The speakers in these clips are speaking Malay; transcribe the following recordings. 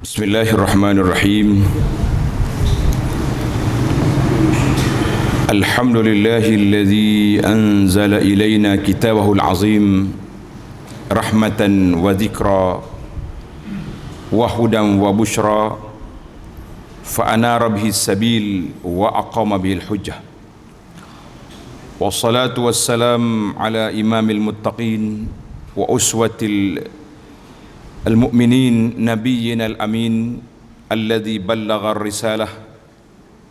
بسم الله الرحمن الرحيم. الحمد لله الذي أنزل إلينا كتابه العظيم رحمة وذكرى وهدى وبشرى فأنار به السبيل وأقام به الحجة، والصلاة والسلام على إمام المتقين وأسوة المؤمنين نبينا الأمين الذي بلغ الرسالة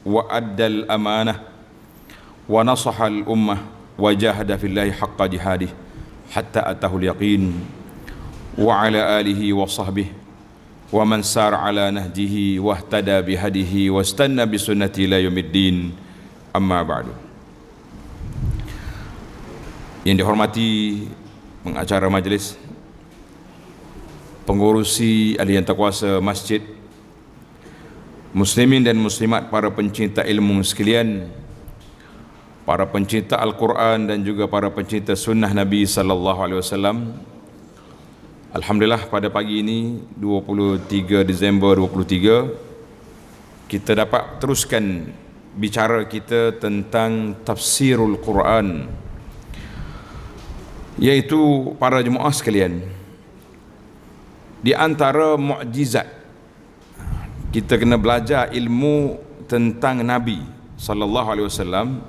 وأدى الأمانة ونصح الأمة وجاهد في الله حق جهاده حتى أتاه اليقين، وعلى آله وصحبه ومن سار على نهجه واهتدى بهديه واستنى بسنته إلى يوم الدين. أما بعد. Yang dihormati pengacara majlis, pengurusi ahli yang terkuasa masjid, muslimin dan muslimat, para pencinta ilmu sekalian, para pencinta Al-Quran dan juga para pencinta sunnah Nabi sallallahu alaihi wasallam. Alhamdulillah, pada pagi ini 23 Disember 23 kita dapat teruskan bicara kita tentang tafsirul Quran, iaitu para jemaah sekalian, di antara mukjizat kita kena belajar ilmu tentang Nabi sallallahu alaihi wasallam.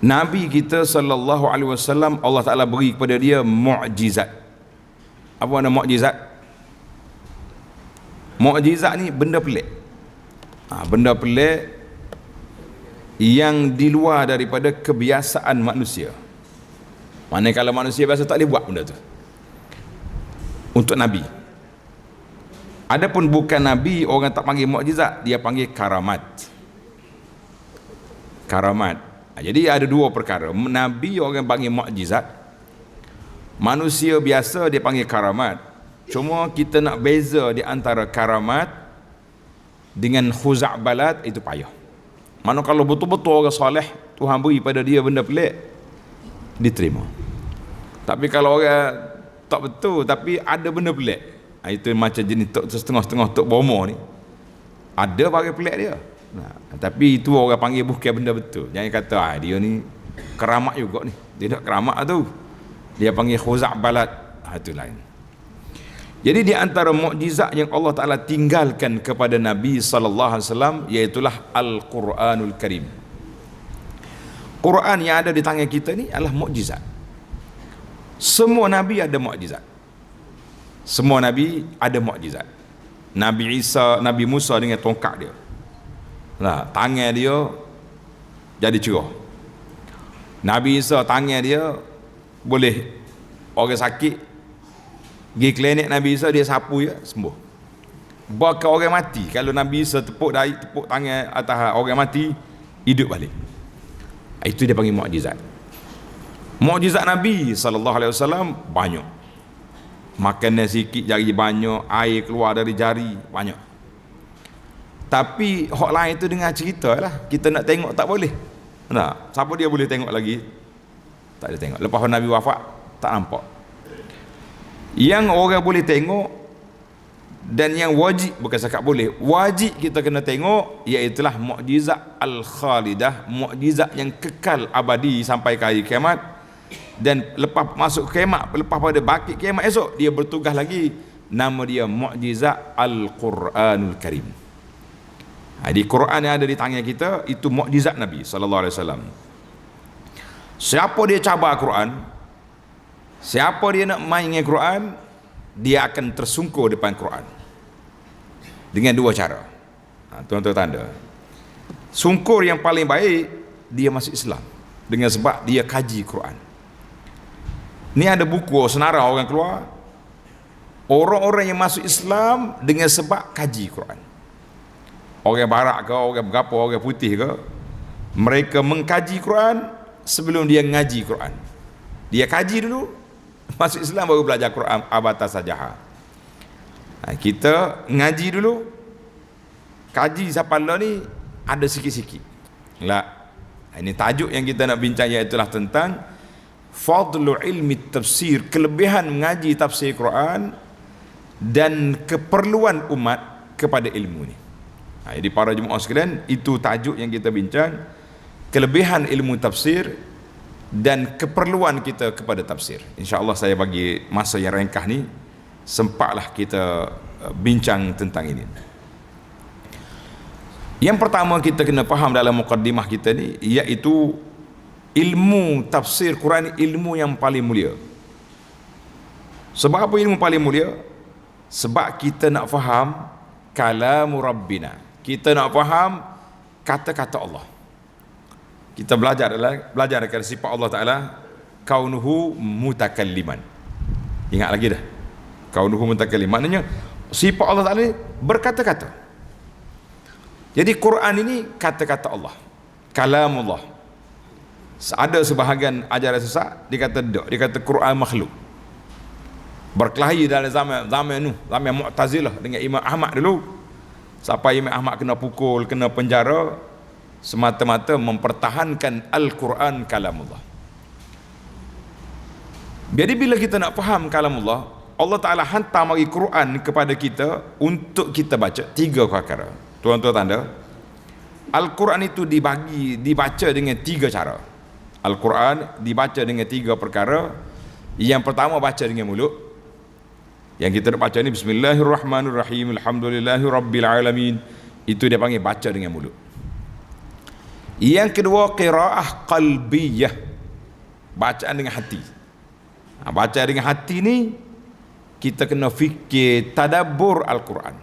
Nabi kita sallallahu alaihi wasallam, Allah Taala beri kepada dia mukjizat. Apa makna mukjizat? Mukjizat ni benda pelik. Benda pelik yang di luar daripada kebiasaan manusia. Mana kalau manusia biasa tak boleh buat benda tu. Untuk Nabi. Adapun bukan Nabi, orang tak panggil mukjizat, dia panggil karamat. Karamat. Jadi ada dua perkara. Nabi orang panggil mukjizat, manusia biasa dia panggil karamat. Cuma kita nak beza di antara karamat dengan khuza'balat, itu payah. Mana kalau betul-betul orang soleh, Tuhan beri pada dia benda pelik, diterima. Tapi kalau orang tak betul tapi ada benda pelik, itu macam jenis setengah-setengah tok bomo ni, ada barang pelik dia. Tapi itu orang panggil bukan benda betul. Jangan kata dia ni keramat juga ni. Dia tak keramat tu, dia panggil khuza'balat. Itu lain. Jadi di antara mukjizat yang Allah Taala tinggalkan kepada Nabi sallallahu alaihi wasallam, iaitulah Al-Quranul Karim. Quran yang ada di tangan kita ni adalah mukjizat. Semua Nabi ada mukjizat. Semua Nabi ada mukjizat. Nabi Isa, Nabi Musa dengan tongkat dia, tangan dia jadi cerah. Nabi Isa tangan dia boleh orang sakit pergi klinik Nabi Isa, dia sapu je sembuh. Bahkan orang mati, kalau Nabi Isa tepuk tangan atas orang mati, hidup balik. Itu dia panggil mukjizat. Mukjizat Nabi sallallahu alaihi wasallam banyak. Makanan sikit jari banyak, air keluar dari jari banyak. Tapi hak lain itu dengan cerita lah. Kita nak tengok tak boleh. Siapa dia boleh tengok lagi? Tak ada tengok. Lepas Nabi wafat tak nampak. Yang orang boleh tengok dan yang wajib, bukan cakap boleh, wajib kita kena tengok, iaitulah mukjizat al-khalidah, mukjizat yang kekal abadi sampai ke hari kiamat. Dan lepas masuk kiamat, lepas pada bangkit kiamat esok, dia bertugas lagi. Nama dia mukjizat Al-Quranul Karim. Di Quran yang ada di tangan kita, itu mukjizat Nabi sallallahu alaihi wasallam. Siapa dia cabar Quran, siapa dia nak main dengan Quran, dia akan tersungkur depan Quran dengan dua cara. Tuan-tuan tanda, sungkur yang paling baik, dia masuk Islam dengan sebab dia kaji Quran. Ni ada buku senara orang keluar, orang-orang yang masuk Islam dengan sebab kaji Quran. Orang barat ke, orang berapa, orang putih ke, mereka mengkaji Quran sebelum dia ngaji Quran. Dia kaji dulu, masuk Islam baru belajar Quran abatas saja. Kita ngaji dulu, kaji sapala ni ada sikit-sikit. Ini tajuk yang kita nak bincang, iaitulah tentang fadlu ilmi tafsir, kelebihan mengaji tafsir Quran dan keperluan umat kepada ilmu ni. Jadi para jemaah sekalian, itu tajuk yang kita bincang, kelebihan ilmu tafsir dan keperluan kita kepada tafsir. InsyaAllah saya bagi masa yang ringkas ni, sempatlah kita bincang tentang ini. Yang pertama kita kena faham dalam mukaddimah kita ni, iaitu ilmu tafsir Quran ni ilmu yang paling mulia. Sebab apa ilmu paling mulia? Sebab kita nak faham kalamu Rabbina, kita nak faham kata-kata Allah. Kita belajar dari sifat Allah Ta'ala, kaunuhu mutakalliman. Ingat lagi dah, kaunuhu mutakallim, maknanya sifat Allah Ta'ala berkata-kata. Jadi Quran ini kata-kata Allah, kalamullah. Ada sebahagian ajaran sesat dia kata Quran makhluk. Berkelahi dalam zaman Mu'tazilah dengan Imam Ahmad dulu, sampai Imam Ahmad kena pukul, kena penjara, semata-mata mempertahankan Al-Quran kalamullah. Jadi bila kita nak faham kalamullah, Allah Ta'ala hantar mari Quran kepada kita untuk kita baca 3 perkara. Tuan-tuan tanda, Al-Quran itu dibaca dengan 3 cara. Al-Quran dibaca dengan 3 perkara. Yang pertama, baca dengan mulut. Yang kita nak baca ni Bismillahirrahmanirrahim, Alhamdulillahirrabbilalamin. Itu dia panggil baca dengan mulut. Yang kedua, qiraah qalbiyah, bacaan dengan hati. Baca dengan hati ni kita kena fikir, tadabbur Al-Quran,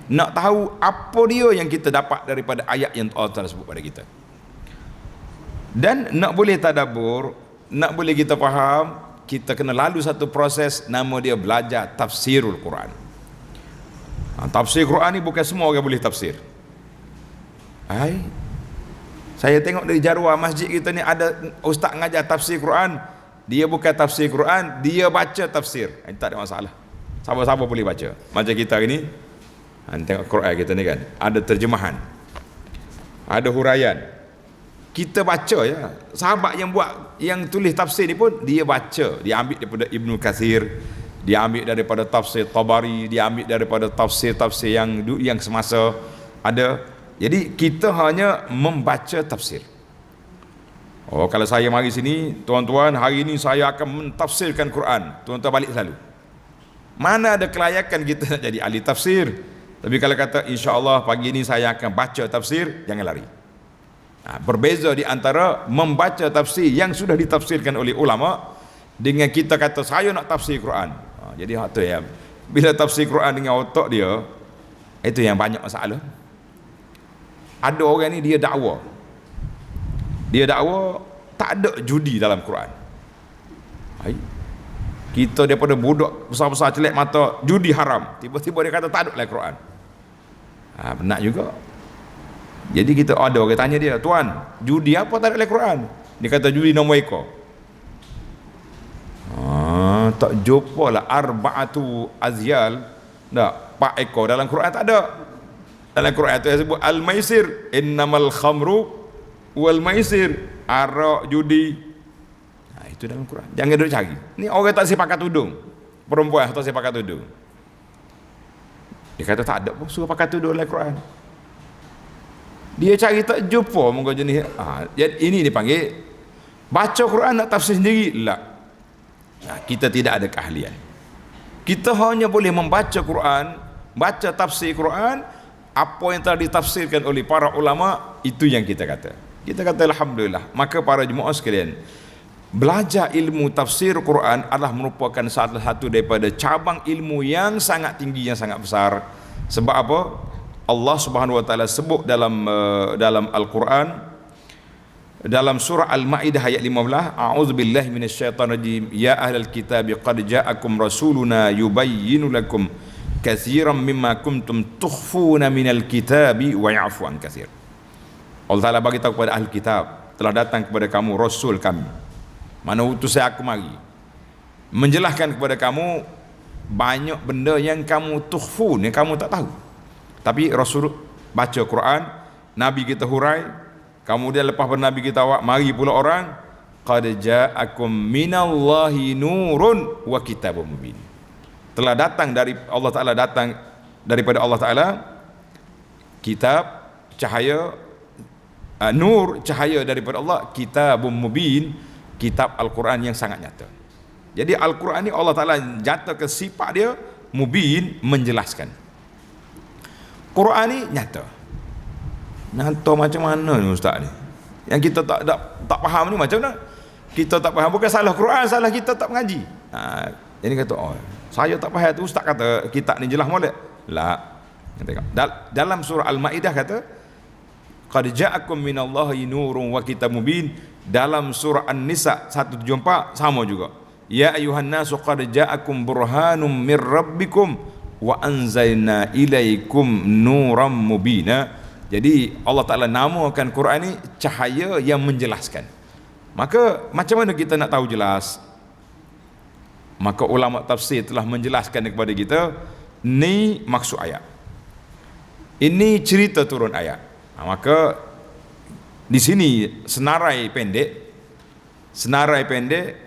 nak tahu apa dia yang kita dapat daripada ayat yang Allah Ta'ala sebut pada kita. Dan nak boleh tadabbur, nak boleh kita faham, kita kena lalu satu proses, nama dia belajar tafsirul Quran. Tafsir Quran ni bukan semua orang boleh tafsir. Saya tengok dari jaruah masjid kita ni ada ustaz ngajar tafsir Quran, dia bukan tafsir Quran, dia baca tafsir. Tak ada masalah, siapa-siapa boleh baca. Macam kita hari ni, tengok Quran kita ni kan, ada terjemahan, ada huraian, kita baca ya. Sahabat yang tulis tafsir ni pun dia baca, dia ambil daripada Ibnu Katsir, dia ambil daripada tafsir Tabari, dia ambil daripada tafsir-tafsir yang semasa ada. Jadi kita hanya membaca tafsir. Kalau saya mari sini, tuan-tuan, hari ini saya akan mentafsirkan Quran, tuan-tuan balik selalu. Mana ada kelayakan kita nak jadi ahli tafsir. Tapi kalau kata insya-Allah pagi ini saya akan baca tafsir, jangan lari. Berbeza di antara membaca tafsir yang sudah ditafsirkan oleh ulama dengan kita kata saya nak tafsir Quran. Jadi tu ya, bila tafsir Quran dengan otak dia, itu yang banyak masalah. Ada orang ni dia dakwa tak ada judi dalam Quran. Kita daripada budak besar-besar celek mata judi haram, tiba-tiba dia kata tak ada dalam Quran. Benar juga. Jadi kita ada orang tanya dia, tuan, judi apa tak ada dalam Quran? Dia kata judi nombor ekor. Tak jumpa lah arba'atu azyal, tak, 4 ekor dalam Quran tak ada. Dalam Quran itu sebut al-maisir, innamal khamru wal maisir, arak, judi. Itu dalam Quran. Jangan duduk cari. Ni orang tak pakai tudung, perempuan tak pakai tudung. Dia kata tak ada pun suruh pakai tudung dalam Quran. Dia cari tak jumpa muka jenis. Ini dipanggil baca Quran nak tafsir sendiri. Kita tidak ada keahlian. Kita hanya boleh membaca Quran, baca tafsir Quran, apa yang telah ditafsirkan oleh para ulama, itu yang kita kata. Kita kata alhamdulillah. Maka para jemaah sekalian, belajar ilmu tafsir Quran adalah merupakan salah satu daripada cabang ilmu yang sangat tinggi, yang sangat besar. Sebab apa? Allah Subhanahu wa taala sebut dalam Al-Quran, dalam surah Al-Maidah ayat 15, a'udzubillahi minasyaitonirrajim, ya ahlal kitab qad ja'akum rasuluna yubayyinu lakum katsiran mimma kuntum tukhfuna minal kitabi wa ya'fu an katsir. Allah Taala bagi tahu kepada ahli kitab, telah datang kepada kamu rasul kami, mana utus saya aku mari, menjelaskan kepada kamu banyak benda yang kamu tukhfun, yang kamu tak tahu. Tapi Rasul baca Quran, Nabi kita hurai, kemudian lepas Nabi kita mari pula orang, qad ja'akum minallahi nurun wa kitabun mubin. telah datang dari Allah Ta'ala, datang daripada Allah Ta'ala, kitab, cahaya, nur, cahaya daripada Allah, kitabun mubin, kitab Al-Quran yang sangat nyata. Jadi Al-Quran ni Allah Ta'ala nyatakan sifat dia mubin, menjelaskan. Quran ni nyata. Nyata macam mana ni ustaz ni? Yang kita tak faham ni macam mana? Kita tak faham, bukan salah Quran, salah kita tak mengaji. Jadi kata, oh, saya tak faham tu, ustaz kata kitab ni jelas molek. La. Dalam surah Al-Maidah kata, qad ja'akum minallahi nurun wa kitabun mubin. Dalam surah An-Nisa 174 sama juga. Ya ayuhan nasu qad ja'akum burhanum mir rabbikum wa anzalna ilaikum nuram mubina. Jadi Allah Ta'ala namakan Quran ni cahaya yang menjelaskan. Maka macam mana kita nak tahu jelas? Maka ulama tafsir telah menjelaskan kepada kita, ni maksud ayat, ini cerita turun ayat. Maka di sini senarai pendek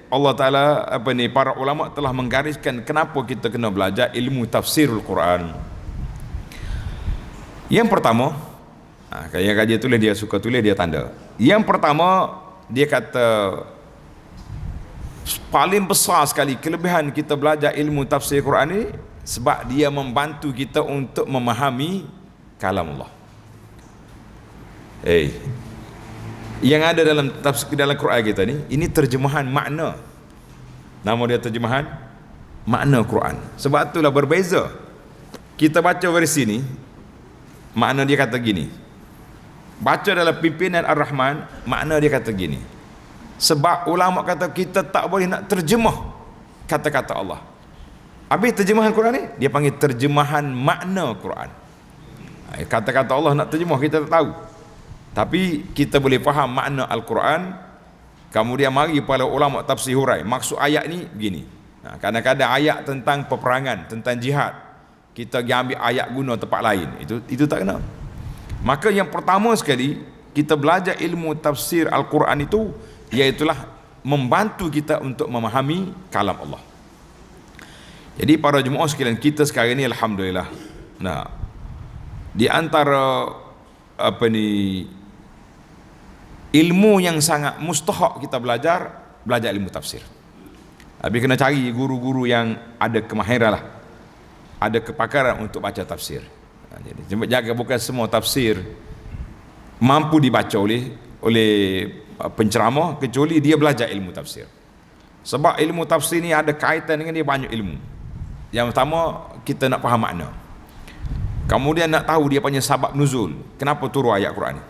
Allah Ta'ala para ulama telah menggariskan kenapa kita kena belajar ilmu tafsirul Quran. Yang pertama, kaji tulis, dia suka tulis, dia tanda. Yang pertama, dia kata paling besar sekali kelebihan kita belajar ilmu tafsir Quran ni, sebab dia membantu kita untuk memahami kalam Allah. Yang ada dalam tafsir dalam Quran kita ni, ini terjemahan makna. Nama dia terjemahan makna Quran. Sebab itulah berbeza. Kita baca versi ni, makna dia kata gini. Baca dalam pimpinan Ar-Rahman, makna dia kata gini. Sebab ulama kata kita tak boleh nak terjemah kata-kata Allah. Habis terjemahan Quran ni, dia panggil terjemahan makna Quran. Kata-kata Allah nak terjemah kita tak tahu, tapi kita boleh faham makna Al-Quran. Kemudian mari para ulama tafsir hurai maksud ayat ni begini. Kadang-kadang ayat tentang peperangan, tentang jihad, kita pergi ambil ayat guna tempat lain, itu tak kena. Maka yang pertama sekali kita belajar ilmu tafsir Al-Quran itu, iaitulah membantu kita untuk memahami kalam Allah. Jadi para jemaah sekalian, kita sekarang ni alhamdulillah, di antara ilmu yang sangat mustahak kita belajar ilmu tafsir. Habis kena cari guru-guru yang ada kemahiran lah, ada kepakaran untuk baca tafsir. Jadi jaga, bukan semua tafsir mampu dibaca oleh penceramah kecuali dia belajar ilmu tafsir. Sebab ilmu tafsir ni ada kaitan dengan dia banyak ilmu. Yang pertama, kita nak faham makna. Kemudian nak tahu dia punya sabab nuzul, kenapa turun ayat Quran ni.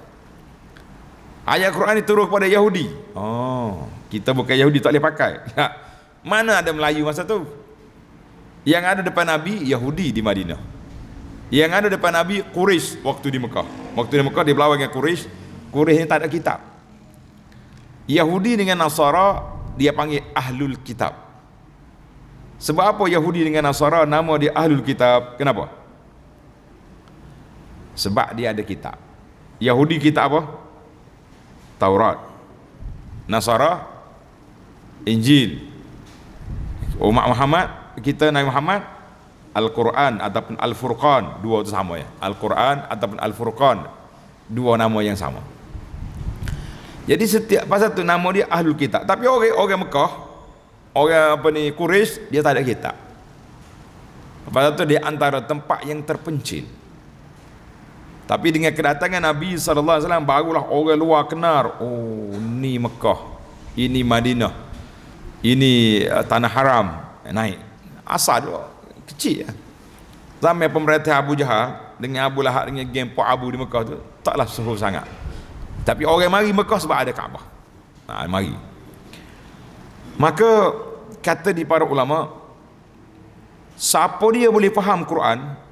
Ayat Quran ni turun kepada Yahudi. Kita bukan Yahudi, tak boleh pakai. Mana ada Melayu masa tu? Yang ada depan Nabi Yahudi di Madinah. Yang ada depan Nabi Quraisy waktu di Mekah. Waktu di Mekah dia berlawan dengan Quraisy. Quraisy ni tak ada kitab. Yahudi dengan Nasara dia panggil Ahlul Kitab. Sebab apa Yahudi dengan Nasara nama dia Ahlul Kitab? Kenapa? Sebab dia ada kitab. Yahudi kitab apa? Taurat. Nasara Injil. Umat Muhammad, kita Nabi Muhammad Al-Quran ataupun Al-Furqan, dua itu sama ya. Al-Quran ataupun Al-Furqan, dua nama yang sama. Jadi setiap pasal tu nama dia Ahlul Kitab. Tapi orang Mekah, orang Quraisy, dia tak ada kitab. Pasal tu dia antara tempat yang terpencil. Tapi dengan kedatangan Nabi SAW, barulah orang luar kenal, oh ni Mekah, ini Madinah, ini Tanah Haram. Naik asal tu kecil ya. Zaman pemerintah Abu Jahal dengan Abu Lahab dengan geng Pak Abu di Mekah tu taklah seru sangat. Tapi orang mari Mekah sebab ada Kaabah. Mari. Maka kata di para ulama, siapa dia boleh faham Quran?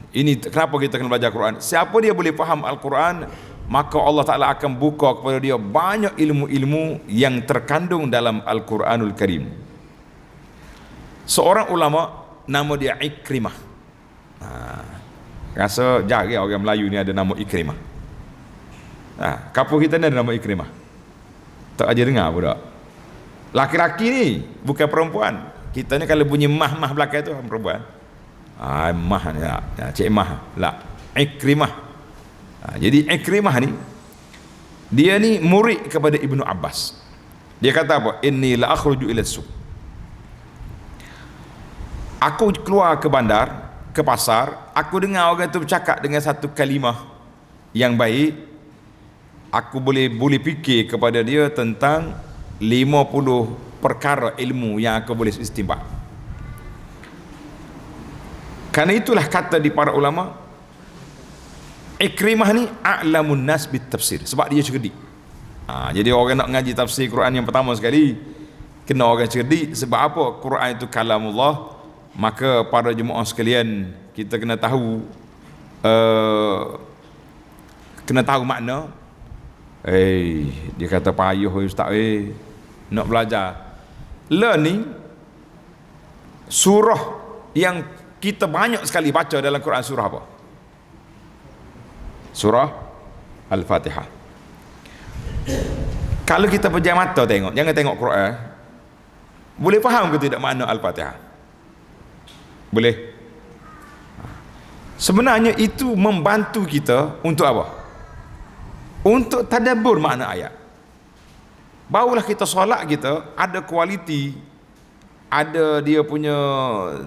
Ini kenapa kita kena belajar Quran. Siapa dia boleh faham Al-Quran, maka Allah Ta'ala akan buka kepada dia banyak ilmu-ilmu yang terkandung dalam Al-Quranul Karim. Seorang ulama nama dia Ikrimah. Rasa jarang orang Melayu ni ada nama Ikrimah. Kampung kita ni ada nama Ikrimah. Tak aja dengar pun tak. Laki-laki ni bukan perempuan. Kita ni kalau bunyi mah belakang tu perempuan. Mah ya, Cik Mah. La, Ikrimah. Jadi Ikrimah ni dia ni murid kepada Ibnu Abbas. Dia kata apa? Inni la akhruju ila suq. Aku keluar ke bandar, ke pasar, aku dengar orang tu bercakap dengan satu kalimah yang baik. Aku boleh fikir kepada dia tentang 50 perkara ilmu yang aku boleh istinbat. Karena itulah kata di para ulama, Ikrimah ni a'lamun nas bit tafsir, sebab dia cerdik. Jadi orang nak ngaji tafsir Quran yang pertama sekali kena orang cerdik. Sebab apa? Quran itu kalamullah. Maka para jemaah sekalian, kita kena tahu makna. Dia kata payuh ustaz nak belajar. Learning surah yang kita banyak sekali baca dalam Quran, surah apa? Surah Al-Fatihah. Kalau kita pejam mata tengok, jangan tengok Quran, boleh faham ke tidak makna Al-Fatihah? Boleh. Sebenarnya itu membantu kita untuk apa? Untuk tadabbur makna ayat. Barulah kita solat kita ada kualiti, ada dia punya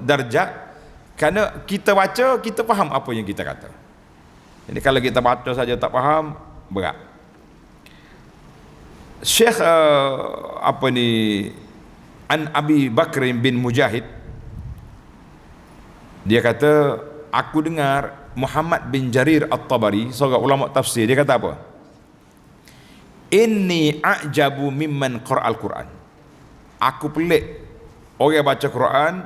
darjat, kerana kita baca, kita faham apa yang kita kata. Jadi kalau kita baca saja tak faham, berat. Syekh An Abi Bakr bin Mujahid, dia kata, aku dengar Muhammad bin Jarir At-Tabari, seorang ulama tafsir, dia kata apa? Inni a'jabu mimman qara'al Quran. Aku pelik orang baca Quran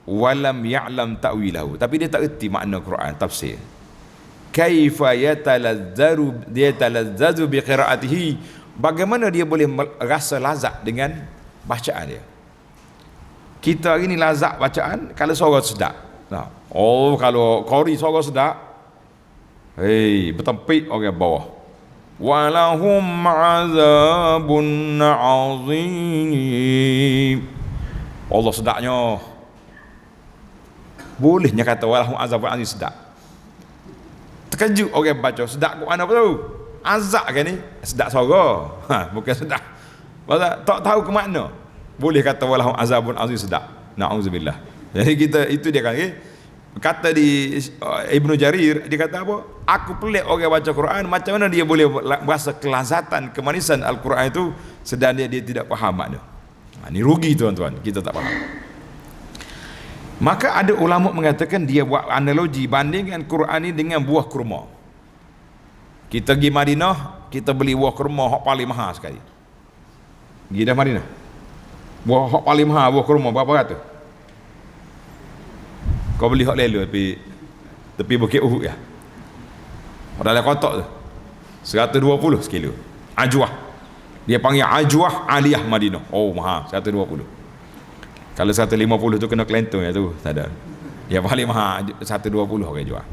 walam ya'lam ta'wilahu, tapi dia tak erti makna Quran tafsir. Kaifa yatalazzaru bi qira'atihi, bagaimana dia boleh rasa lazat dengan bacaan dia. Kita hari ni lazat bacaan kalau suara sedap. Kalau qari suara sedap, bertempik orang bawah. Walahum azabun azim. Allah sedaknya. Bolehnya kata walahum azabun azim sedap. Terkejut orang baca, sedap Quran apa tu? Azab kan ni? Sedap suara. Bukan sedap. Pasal tak tahu ke makna. Boleh kata walahum azabun azim sedap. Na'udzubillah. Jadi kita, itu dia kata di Ibnu Jarir, dia kata apa? Aku pelik orang baca Quran, macam mana dia boleh berasa kelazatan, kemanisan Al-Quran itu sedang dia tidak faham makna. Ini rugi tuan-tuan, kita tak faham. Maka ada ulama mengatakan, dia buat analogi, bandingkan Quran ini dengan buah kurma. Kita pergi Madinah, kita beli buah kurma hak paling mahal sekali. Pergi dah Madinah, buah hak paling mahal, buah kurma berapa ratus? Kau beli hak lelu tepi Bukit Uhud ya. Dalam kotak tu 120 sekilo. Ajwah. Dia panggil Ajwah Aliyah Madinah. Oh mahal, 120. Kalau 150 tu kena kelentong ya tu, tak ada. Yang paling mahal 120 orang jual.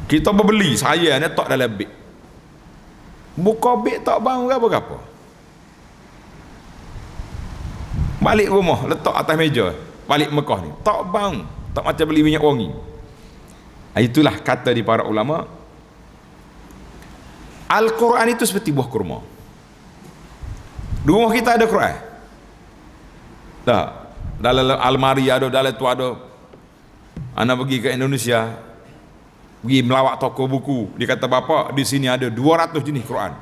Kita berbeli, saya ni tak dalam beg. Buka beg tak bang apa-apa. Balik rumah, letak atas meja. Balik Mekah ni tak bang, tak macam beli minyak wangi. Itulah kata di para ulama, Al-Quran itu seperti buah kurma. Di rumah kita ada Quran tak? Dalam almari ada, dalam tu ada. Anak pergi ke Indonesia, pergi melawat toko buku, dia kata, bapak di sini ada 200 jenis Quran.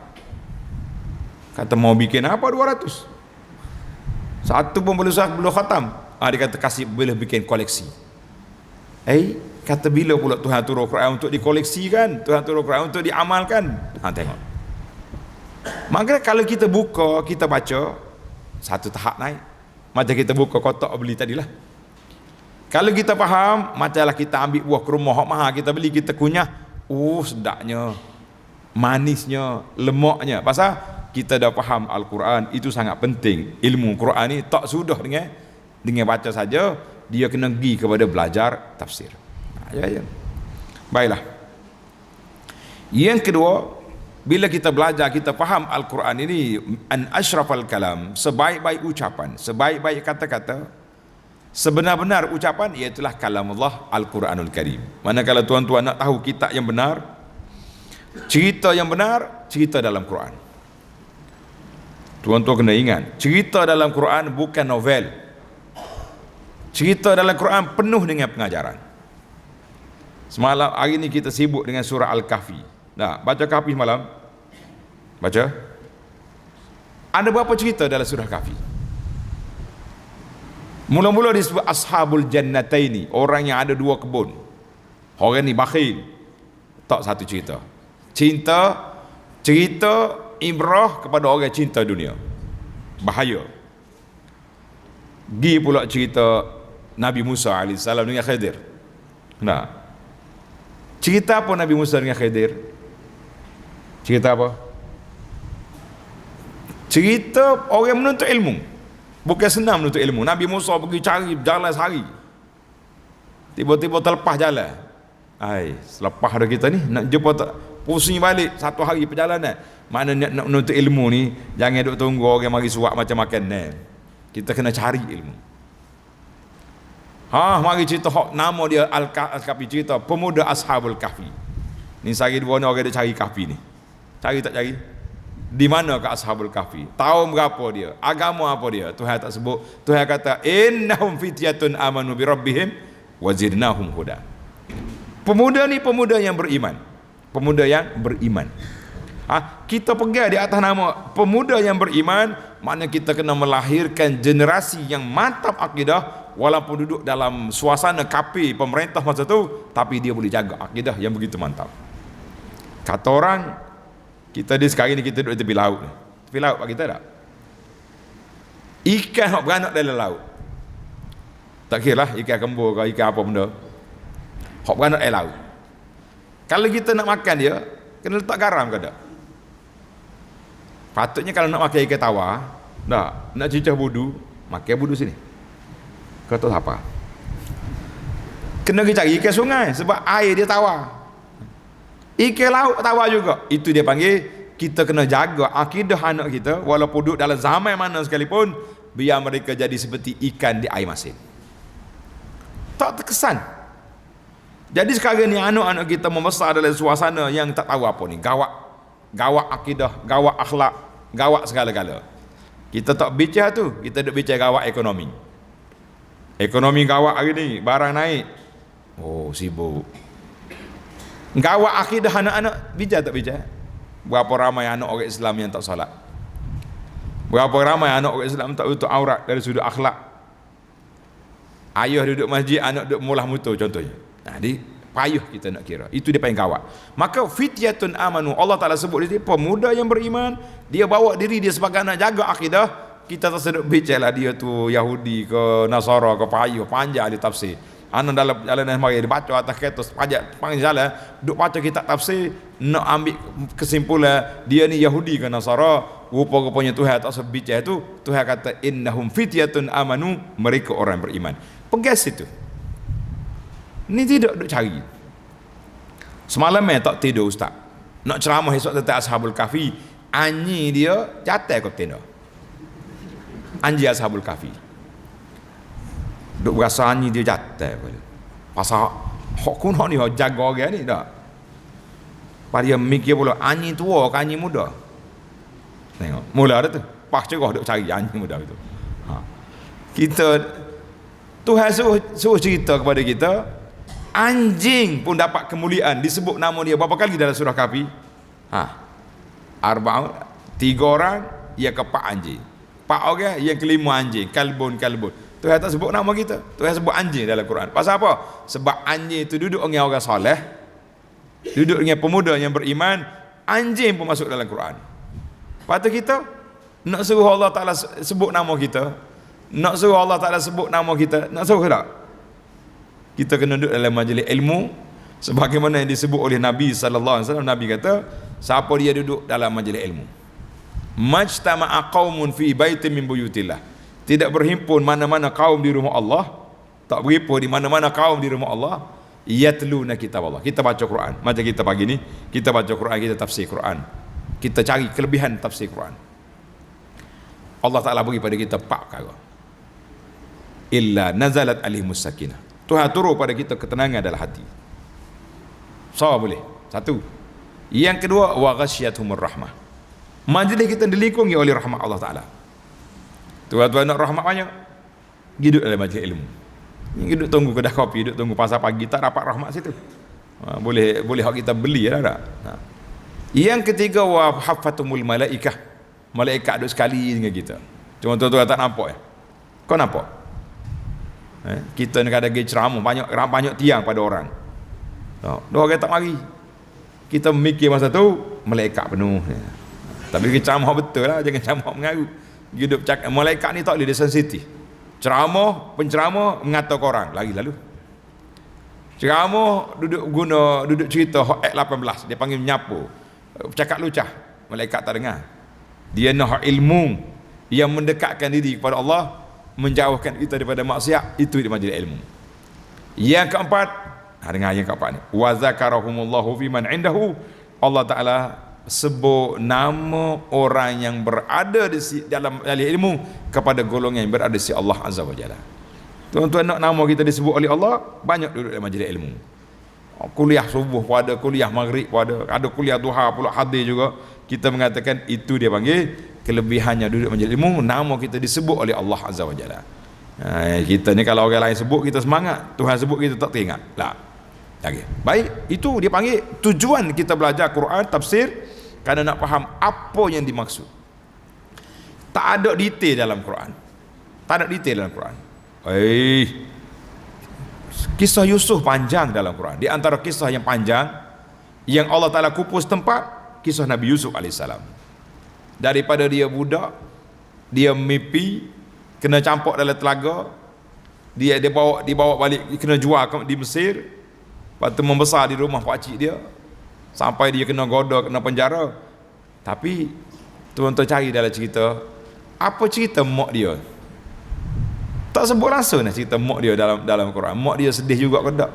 Kata, mau bikin apa 200? Satu pun belum khatam. Dia kata, kasih boleh bikin koleksi. Kata, bila pula Tuhan turun Quran untuk dikoleksikan, Tuhan turun Quran untuk diamalkan? Tengok. Maka kalau kita buka, kita baca, satu tahap naik. Macam kita buka kotak beli tadilah. Kalau kita faham, macamlah kita ambil buah kurma hak mahal, kita beli, kita kunyah, sedapnya, manisnya, lemaknya. Pasal kita dah faham Al-Quran, itu sangat penting. Ilmu Quran ni tak sudah dengan baca saja, dia kena pergi kepada belajar tafsir. Ya. Baiklah. Yang kedua, bila kita belajar, kita faham Al-Quran ini, an asyrafal kalam, sebaik-baik ucapan, sebaik-baik kata-kata, sebenar-benar ucapan, iaitulah kalam Allah Al-Quranul Karim. Manakala tuan-tuan nak tahu kitab yang benar, cerita yang benar, cerita dalam Quran. Tuan-tuan kena ingat, cerita dalam Quran bukan novel. Cerita dalam Quran penuh dengan pengajaran. Semalam, hari ni kita sibuk dengan surah Al-Kahfi. Nah, baca Kahfi malam. Baca. Ada berapa cerita dalam surah Kahfi? Mula-mula disebut ashabul jannataini, orang yang ada dua kebun. Orang ni bakhil. Tak satu cerita. Cerita ibrah kepada orang cinta dunia. Bahaya. Gi pula cerita Nabi Musa AS dengan Khidir. Nah, cerita apa Nabi Musa dengan Khidir? Cerita apa? Cerita orang menuntut ilmu. Bukan senang menuntut ilmu. Nabi Musa pergi cari jalan sehari, tiba-tiba terlepas jalan. Selepas ada kita ni nak jumpa tak, pusing balik satu hari perjalanan. Mana nak menuntut ilmu ni, jangan duk tunggu orang mari suap macam makan ni. Kita kena cari ilmu. Mari cerita nama dia Al-Kahfi, cerita pemuda Ashabul Kahfi. Ni sehari dua ni orang dia cari Kahfi ni. Cari tak cari? Di mana ke Ashabul Kahfi? Tahun berapa dia? Agama apa dia? Tuhan tak sebut. Tuhan kata innahum fityatun amanu bi rabbihim wazidnahum huda. Pemuda ni pemuda yang beriman. Pemuda yang beriman. Kita pegang di atas nama pemuda yang beriman, makna kita kena melahirkan generasi yang mantap akidah, walaupun duduk dalam suasana kafir pemerintah masa tu, tapi dia boleh jaga akidah yang begitu mantap. Kata orang, kita di sekarang ni kita duduk tepi laut ni. Tepi laut pak kita tak? Ikan yang beranak dalam laut. Tak kira lah ikan kembur ke ikan apa benda. Hok beranak dalam laut. Kalau kita nak makan dia, kena letak garam ke tak? Patutnya kalau nak makan ikan tawar, nak cicah budu, makan budu sini. Kata apa? Kena pergi cari ikan sungai sebab air dia tawar. Ikan laut tawar juga. Itu dia panggil, kita kena jaga akidah anak kita, walaupun duduk dalam zaman mana sekalipun, biar mereka jadi seperti ikan di air masin. Tak terkesan. Jadi sekarang ni anak-anak kita membesar dalam suasana yang tak tahu apa ni, gawak akidah, gawak akhlak, gawak segala-gala. Kita tak bicara tu, kita duk bicara gawak ekonomi. Ekonomi gawak hari ni, barang naik. Oh, sibuk. Gawak akidah anak-anak, bicara tak bicara? Berapa ramai anak orang Islam yang tak salat? Berapa ramai anak orang Islam tak tutup aurat dari sudut akhlak? Ayah duduk masjid, anak duduk mulah mutu contohnya. Jadi payuh kita nak kira. Itu dia paling gawat. Maka fityatun amanu, Allah Ta'ala sebut di sini pemuda yang beriman, dia bawa diri dia sebagai anak jaga akidah. Kita tak sedut bicara dia tu Yahudi ke Nasara ke payuh, panjang dia tafsir. Anak dalam jalanan mari dia baca atas kereta pajak panggil jalan, duk baca kitab tafsir, nak ambil kesimpulan dia ni Yahudi ke Nasara, rupa-rupanya Tuhan tak sebicara itu. Tuhan kata innahum fityatun amanu, mereka orang beriman. Pegas itu. Ni tidak duk cari. Semalam tak tidur ustaz. Nak ceramah esok tentang Ashabul Kahfi, anyi dia jatuh ke tenda. Anji Ashabul Kahfi. Duk berasa anyi dia jatuh. Pasal hok kuno ni hok jaga orang ni tak. Pada dia mikir pula anyi tua ke anyi muda. Tengok, mula dah tu. Pas cerah duk cari anyi muda itu. Kita Tuhan suruh cerita kepada kita, anjing pun dapat kemuliaan, disebut nama dia berapa kali dalam surah Kahfi? Tiga orang yang keempat anjing, 4 orang yang kelima anjing, kalbun. Tuhan tak sebut nama kita, Tuhan sebut anjing dalam Quran. Pasal apa? Sebab anjing itu duduk dengan orang soleh, duduk dengan pemuda yang beriman. Anjing pun masuk dalam Quran. Patut kita nak suruh Allah Ta'ala sebut nama kita, nak suruh Allah Ta'ala sebut nama kita, nak suruh tak? Kita kena duduk dalam majlis ilmu sebagaimana yang disebut oleh Nabi SAW. Nabi kata, siapa dia duduk dalam majlis ilmu, majtama'a qaumun fi baitin min buyutillah, tidak berhimpun mana-mana kaum di rumah Allah, tak berhimpun di mana-mana kaum di rumah Allah, yatluna kitab Allah, kita baca Quran. Macam kita pagi ni, kita baca Quran, kita tafsir Quran. kita cari kelebihan tafsir Quran. Allah Ta'ala bagi pada kita 4 perkara. Illa nazalat alihimus sakinah. Tuhan turun pada kita ketenangan dalam hati. So boleh. 1. Yang kedua, wa ghasyiyatuhumur rahmah. Majlis kita dilingkungi oleh rahmat Allah Ta'ala. Tuan-tuan nak rahmat banyak, hidup dalam majlis ilmu. Hidup tunggu kedai kopi, hidup tunggu pasar pagi, tak dapat rahmat situ. Boleh hak kita beli lah tak? Yang ketiga, wa haffatumul malaikah. Malaikat duduk sekali dengan kita. Cuma tuan-tuan tak nampak. Kau nampak? Kita ni kadang pergi ceramah banyak tiang pada orang. Dua orang tak mari. Kita memikir masa tu malaikat penuh. Tapi kita ceramah betul lah, jangan ceramah mengaru. Hidup cakap malaikat ni tak boleh, dia sensitif. Penceramah mengatur orang lari lalu. Ceramah duduk cerita hak 18, dia panggil menyapu. Cakap lucah, malaikat tak dengar. Dia nak ilmu yang mendekatkan diri kepada Allah, menjauhkan kita daripada maksiat, itu di majlis ilmu. Yang keempat, dengar yang keempat ni, wa zakarahumullahu fi man indahu. Allah Ta'ala sebut nama orang yang berada di dalam ilmu kepada golongan yang berada di sisi Allah Azza wa Jalla. Tuan-tuan, nak nama kita disebut oleh Allah, banyak duduk dalam majlis ilmu. Kuliah subuh pun ada, kuliah maghrib pun ada kuliah duha pula hadir juga. Kita mengatakan itu dia panggil kelebihannya duduk majlis ilmu, nama kita disebut oleh Allah Azza wa Jalla. Kita ni kalau orang lain sebut kita semangat, Tuhan sebut kita tak teringat lah. Okay. Baik, itu dia panggil tujuan kita belajar Quran, tafsir, kerana nak faham apa yang dimaksud. Tak ada detail dalam Quran. Tak ada detail dalam Quran. Kisah Yusuf panjang dalam Quran. Di antara kisah yang panjang yang Allah Ta'ala kupus tempat, kisah Nabi Yusuf AS. Daripada dia budak, dia mimpi kena campur dalam telaga, dia dibawa balik, kena jual di Mesir. Lepas tu membesar di rumah pakcik dia sampai dia kena goda, kena penjara. Tapi tuan-tuan cari dalam cerita, apa cerita mak dia? Tak sebut langsung cerita mak dia dalam Quran. Mak dia sedih juga ke tak?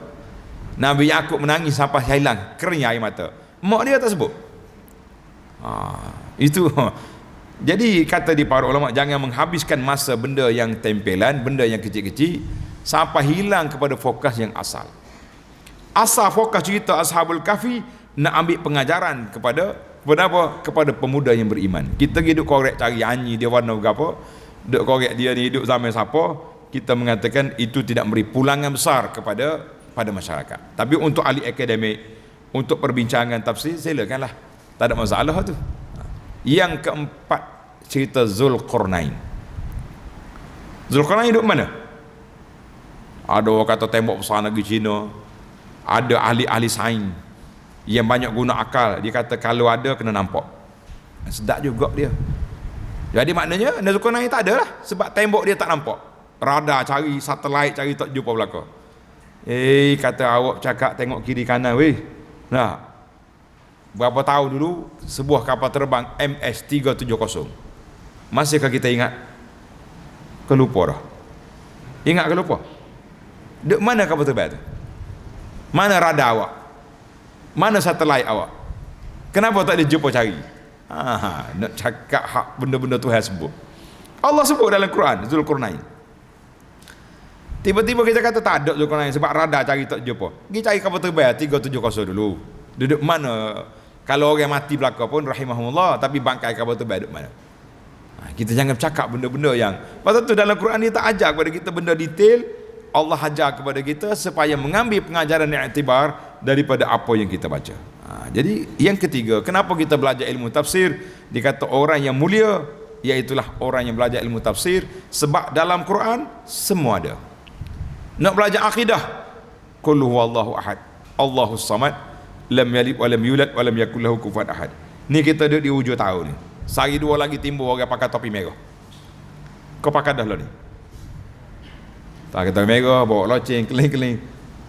Nabi Yaqub menangis sampai hilang kering air mata. Mak dia tak sebut. Itu. Jadi kata di para ulama, jangan menghabiskan masa benda yang tempelan, benda yang kecil-kecil sampai hilang kepada fokus yang asal. Asal fokus cerita Ashabul Kahfi nak ambil pengajaran kepada apa? Kepada pemuda yang beriman. Kita hidup korek cari anyi dia warna apa? Duk korek dia ni hidup zaman siapa? Kita mengatakan itu tidak memberi pulangan besar pada masyarakat. Tapi untuk ahli akademik, untuk perbincangan tafsir, silakanlah. Tak ada masalah tu. Yang keempat, cerita Zulqarnain. Zulqarnain hidup mana? Ada orang kata tembok besar negeri Cina. Ada ahli-ahli sains yang banyak guna akal. Dia kata kalau ada kena nampak. Sedap juga dia. Jadi maknanya Zulqarnain tak ada lah, sebab tembok dia tak nampak. Radar cari, satelit cari, tak jumpa belakang. Kata awak cakap tengok kiri kanan weh. Nah, berapa tahun dulu sebuah kapal terbang MS-370. Masihkah kita ingat? Kelupa dah. Ingat ke lupa? Dek mana kapal terbang tu? Mana radar awak? Mana satelit awak? Kenapa tak dijumpa cari? Nak cakap hak benda-benda Tuhan sebut. Allah sebut dalam Quran Zulqarnain. Tiba-tiba kita kata tak ada Zulqarnain sebab radar cari tak jumpa. Pergi cari kapal terbang 370 dulu. Duduk mana? Kalau orang mati belaka pun rahimahumullah, tapi bangkai kapal terbang duduk mana? Kita jangan cakap benda-benda yang pasal tu dalam Quran ni tak ajar kepada kita benda detail. Allah ajar kepada kita supaya mengambil pengajaran yang iktibar daripada apa yang kita baca. Jadi yang ketiga, kenapa kita belajar ilmu tafsir? Dikata orang yang mulia, iaitulah orang yang belajar ilmu tafsir, sebab dalam Quran semua ada. Nak belajar akidah, qul huwallahu ahad, Allahus samad, lam yalid wa lam yulad wa lam yakul lahu kufuwan ahad. Ni kita duduk di hujung tahun ni. Sehari dua lagi timbul orang pakai topi merah. Kau pakai dah lah ni. Tak kata merah, bawa loceng, keling-keling.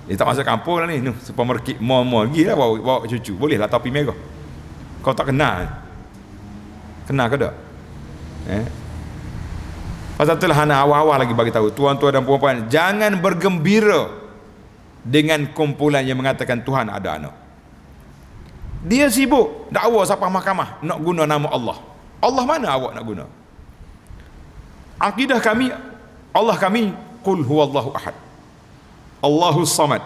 Dia tak masuk kampung lah ni. Supermarket, mall-mall. Pergi lah bawa cucu. Boleh lah topi merah. Kau tak kenal. Kenal ke tak? Pasal itulah anak awal-awal lagi bagi tahu. Tuan-tuan dan puan-puan, jangan bergembira dengan kumpulan yang mengatakan Tuhan ada anak. Dia sibuk dakwa sampai mahkamah nak guna nama Allah. Allah mana awak nak guna? Akidah kami, Allah kami, qul huwallahu ahad, Allahus samad,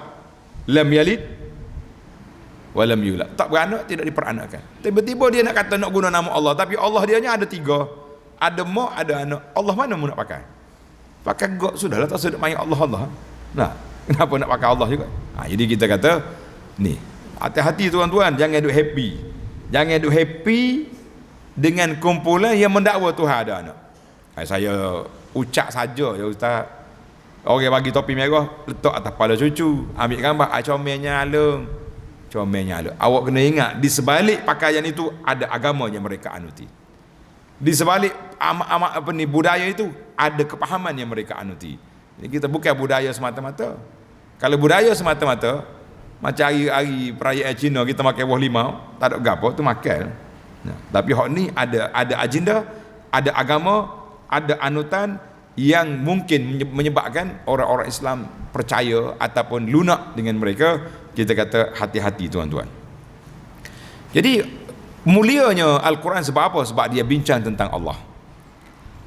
lam yalid wa lam yulad. Tak beranak, tidak diperanakkan. Tiba-tiba dia nak kata nak guna nama Allah, tapi Allah dianya ada 3. Ada mak, ada anak. Allah mana mu nak pakai? Pakai gok sudahlah, tak sedap main Allah. Nah, kenapa nak pakai Allah juga? Jadi kita kata ni, hati-hati tuan-tuan, jangan duk happy. Jangan duk happy dengan kumpulan yang mendakwa Tuhan ada anak. Saya ucap saja ya ustaz. Orang bagi topi merah letak atas kepala cucu, ambil gambar comelnya alung. Comelnya alung. Awak kena ingat di sebalik pakaian itu ada agama yang mereka anuti. Di sebalik budaya itu ada kepahaman yang mereka anuti. Ini kita bukan budaya semata-mata. Kalau budaya semata-mata macam hari-hari perayaan Cina kita makan buah limau, tak ada gapo tu makan. Nah, tapi hak ni ada agenda, ada agama, ada anutan yang mungkin menyebabkan orang-orang Islam percaya ataupun lunak dengan mereka. Kita kata hati-hati tuan-tuan. Jadi mulianya Al-Quran sebab apa? Sebab dia bincang tentang Allah.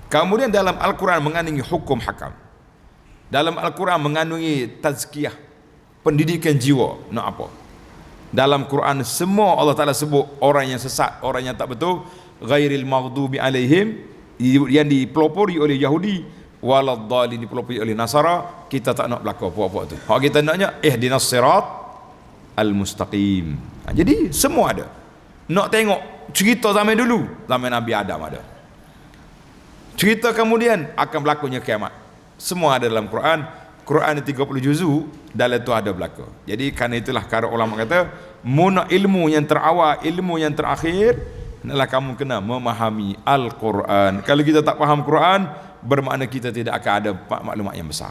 Kemudian dalam Al-Quran mengandungi hukum hakam. Dalam Al-Quran mengandungi tazkiyah, pendidikan jiwa. Nak apa? Dalam Quran semua Allah Ta'ala sebut orang yang sesat, orang yang tak betul, ghairil maghdubi alaihim, yang dipelopori oleh Yahudi, waladdallin dipelopori oleh Nasara. Kita tak nak berlaku apa-apa tu. Hak kita naknya ihdinas sirat al-mustaqim. Jadi semua ada. Nak tengok cerita zaman dulu, zaman Nabi Adam ada. Cerita kemudian akan berlakunya kiamat. Semua ada dalam Quran. Quran 30 juzu, dalam tu ada berlaku. Jadi kerana itulah cara ulama kata, mun ilmu yang terawal, ilmu yang terakhir, adalah kamu kena memahami Al-Quran. Kalau kita tak faham Quran, bermakna kita tidak akan ada maklumat yang besar.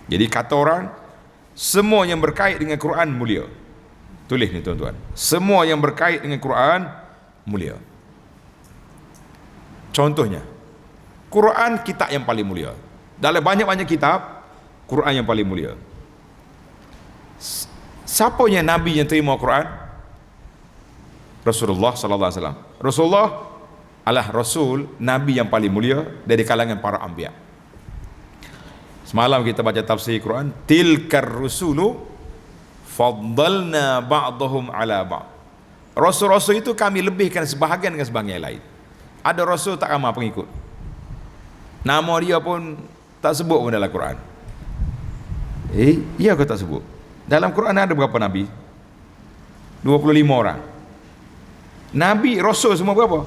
Jadi kata orang, semua yang berkait dengan Quran mulia. Tulis ni tuan-tuan. Semua yang berkait dengan Quran mulia. Contohnya, Quran kitab yang paling mulia. Dalam banyak-banyak kitab, Quran yang paling mulia. Siapa yang Nabi yang terima Quran? Rasulullah sallallahu alaihi wasallam. Rasulullah adalah Rasul, Nabi yang paling mulia dari kalangan para anbiya. Semalam kita baca tafsir Quran, tilkar rusulu faddalna ba'dahum ala ba'd. Rasul-rasul itu kami lebihkan sebahagian dengan sebahagian lain. Ada rasul tak ramai pengikut. Nama dia pun tak sebut pun dalam Quran. Iya ke tak sebut? Dalam Quran ada berapa Nabi? 25 orang. Nabi, Rasul semua berapa?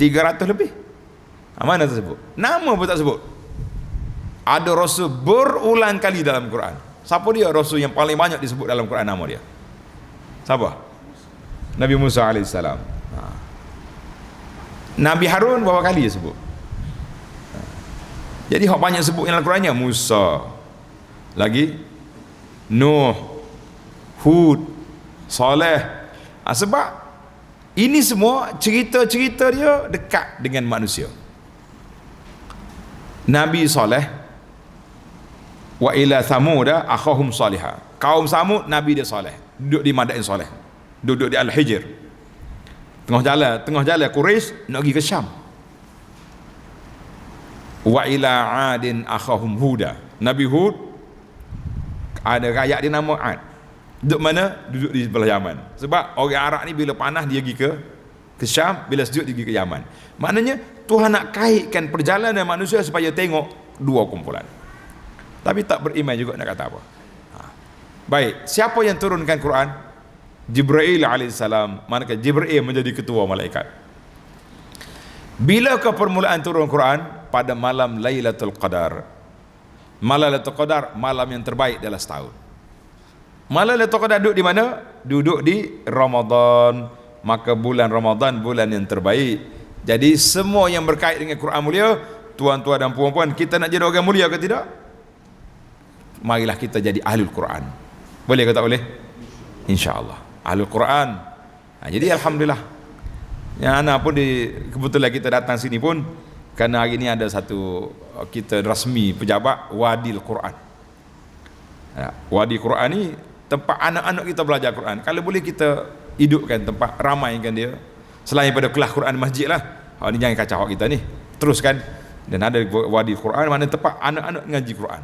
300 lebih. Mana tak sebut? Nama pun tak sebut. Ada Rasul berulang kali dalam Quran. Siapa dia Rasul yang paling banyak disebut dalam Quran nama dia? Siapa? Nabi Musa AS. Nabi Harun berapa kali dia sebut? Jadi hak banyak sebut dalam Qurannya Musa, lagi Nuh, Hud, Saleh. Sebab ini semua cerita-cerita dia dekat dengan manusia. Nabi Saleh, wa ila thamuda akhahum salihah. Kaum Samud Nabi dia Saleh, duduk di Madain Saleh, duduk di Al-Hijr. Tengah jalan Quraisy nak pergi ke Syam. Wa ila adin akhahum huda. Nabi Hud ada rakyat dia nama Ad. Duduk mana? Duduk di sebelah Yaman. Sebab orang Arab ni bila panas dia pergi ke Syam, bila sejuk dia pergi ke Yaman. Maknanya Tuhan nak kaitkan perjalanan manusia supaya tengok dua kumpulan. Tapi tak beriman juga nak kata apa. Baik, siapa yang turunkan Quran? Jibril alaihissalam. Manakah Jibril menjadi ketua malaikat. Bila ke permulaan turun Quran? Pada malam Lailatul Qadar. Malam Lailatul Qadar, malam yang terbaik dalam setahun. Malam Lailatul Qadar duduk di mana? Duduk di Ramadan. Maka bulan Ramadan bulan yang terbaik. Jadi semua yang berkait dengan Quran mulia, tuan-tuan dan puan-puan, kita nak jadi orang mulia ke tidak? Marilah kita jadi ahlul Quran. Boleh ke tak boleh? InsyaAllah ahlul Quran. Jadi alhamdulillah. Yang anak pun kebetulan kita datang sini pun kerana hari ini ada satu kita rasmi pejabat Wadil Quran. Wadi Quran ni tempat anak-anak kita belajar Quran. Kalau boleh kita hidupkan tempat, ramaikan dia. Selain pada kelas Quran masjid lah. Ni jangan kacau kita ni. Teruskan. Dan ada wadi Quran, mana tempat anak-anak ngaji Quran.